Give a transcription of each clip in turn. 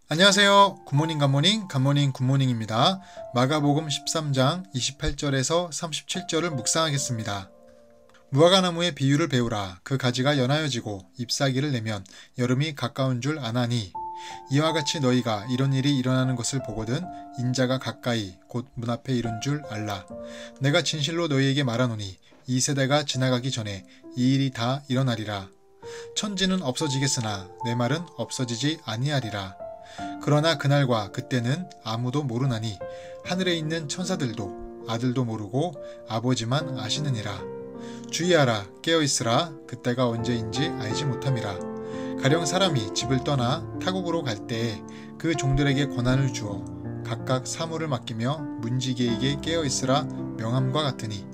안녕하세요. 굿모닝 굿모닝 굿모닝 굿모닝입니다. 마가복음 13장 28절에서 37절을 묵상하겠습니다. 무화과나무의 비유를 배우라. 그 가지가 연하여지고 잎사귀를 내면 여름이 가까운 줄 아나니 이와 같이 너희가 이런 일이 일어나는 것을 보거든 인자가 가까이 곧 문 앞에 이른 줄 알라. 내가 진실로 너희에게 말하노니 이 세대가 지나가기 전에 이 일이 다 일어나리라. 천지는 없어지겠으나 내 말은 없어지지 아니하리라. 그러나 그날과 그때는 아무도 모르나니 하늘에 있는 천사들도 아들도 모르고 아버지만 아시느니라. 주의하라. 깨어있으라. 그때가 언제인지 알지 못함이라. 가령 사람이 집을 떠나 타국으로 갈 때에 그 종들에게 권한을 주어 각각 사물을 맡기며 문지기에게 깨어있으라 명함과 같으니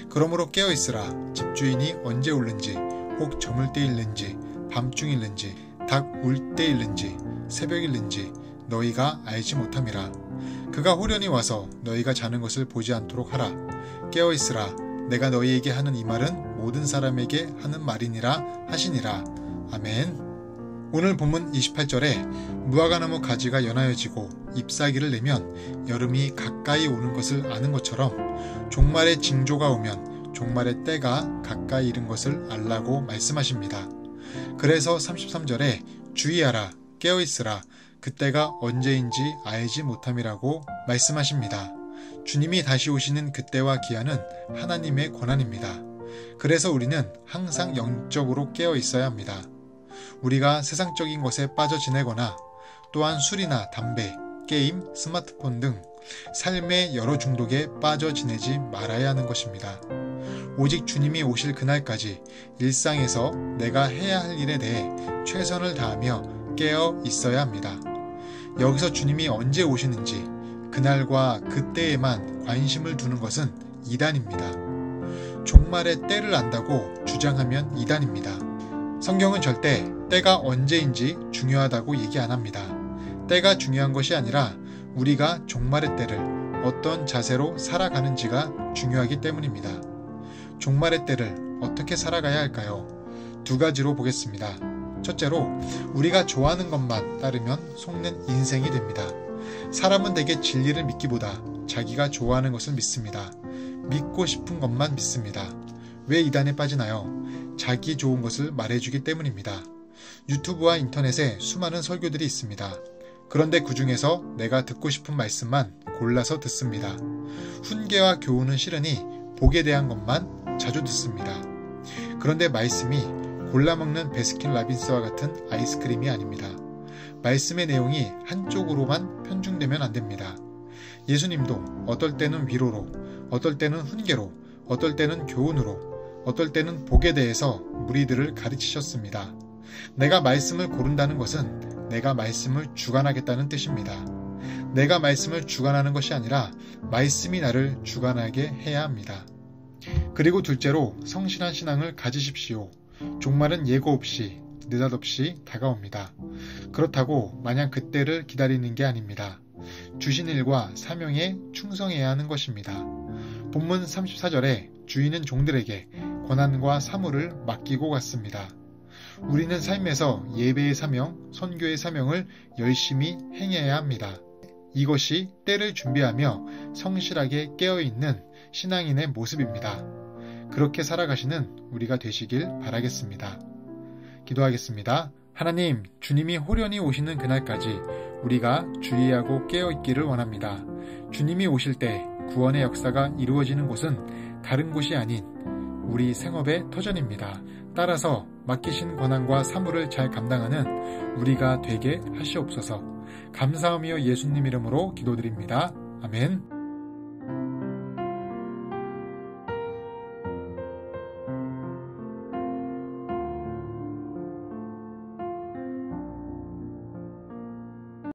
그러므로 깨어있으라. 집주인이 언제 올는지 혹 저물 때일는지 밤중일는지 닭 울 때일는지 새벽일는지 너희가 알지 못함이라. 그가 호련히 와서 너희가 자는 것을 보지 않도록 하라. 깨어있으라. 내가 너희에게 하는 이 말은 모든 사람에게 하는 말이니라 하시니라. 아멘. 오늘 본문 28절에 무화과나무 가지가 연하여지고 잎사귀를 내면 여름이 가까이 오는 것을 아는 것처럼 종말의 징조가 오면 종말의 때가 가까이 이른 것을 알라고 말씀하십니다. 그래서 33절에 주의하라. 깨어있으라. 그때가 언제인지 알지 못함이라고 말씀하십니다. 주님이 다시 오시는 그때와 기한은 하나님의 권한입니다. 그래서 우리는 항상 영적으로 깨어있어야 합니다. 우리가 세상적인 것에 빠져 지내거나 또한 술이나 담배, 게임, 스마트폰 등 삶의 여러 중독에 빠져 지내지 말아야 하는 것입니다. 오직 주님이 오실 그날까지 일상에서 내가 해야 할 일에 대해 최선을 다하며 깨어 있어야 합니다. 여기서 주님이 언제 오시는지 그날과 그때에만 관심을 두는 것은 이단입니다. 종말의 때를 안다고 주장하면 이단입니다. 성경은 절대 때가 언제인지 중요하다고 얘기 안 합니다. 때가 중요한 것이 아니라 우리가 종말의 때를 어떤 자세로 살아가는지가 중요하기 때문입니다. 종말의 때를 어떻게 살아가야 할까요? 두 가지로 보겠습니다. 첫째로 우리가 좋아하는 것만 따르면 속는 인생이 됩니다. 사람은 대개 진리를 믿기보다 자기가 좋아하는 것을 믿습니다. 믿고 싶은 것만 믿습니다. 왜 이단에 빠지나요? 자기 좋은 것을 말해주기 때문입니다. 유튜브와 인터넷에 수많은 설교들이 있습니다. 그런데 그 중에서 내가 듣고 싶은 말씀만 골라서 듣습니다. 훈계와 교훈은 싫으니 복에 대한 것만 자주 듣습니다. 그런데 말씀이 골라먹는 베스킨라빈스와 같은 아이스크림이 아닙니다. 말씀의 내용이 한쪽으로만 편중되면 안 됩니다. 예수님도 어떨 때는 위로로, 어떨 때는 훈계로, 어떨 때는 교훈으로, 어떨 때는 복에 대해서 무리들을 가르치셨습니다. 내가 말씀을 고른다는 것은 내가 말씀을 주관하겠다는 뜻입니다. 내가 말씀을 주관하는 것이 아니라 말씀이 나를 주관하게 해야 합니다. 그리고 둘째로 성실한 신앙을 가지십시오. 종말은 예고 없이 느닷없이 다가옵니다. 그렇다고 마냥 그때를 기다리는 게 아닙니다. 주신 일과 사명에 충성해야 하는 것입니다. 본문 34절에 주인은 종들에게 권한과 사물을 맡기고 갔습니다. 우리는 삶에서 예배의 사명, 선교의 사명을 열심히 행해야 합니다. 이것이 때를 준비하며 성실하게 깨어있는 신앙인의 모습입니다. 그렇게 살아가시는 우리가 되시길 바라겠습니다. 기도하겠습니다. 하나님, 주님이 호련히 오시는 그날까지 우리가 주의하고 깨어있기를 원합니다. 주님이 오실 때 구원의 역사가 이루어지는 곳은 다른 곳이 아닌 우리 생업의 터전입니다. 따라서 맡기신 권한과 사물을 잘 감당하는 우리가 되게 하시옵소서. 감사하며 예수님 이름으로 기도드립니다. 아멘.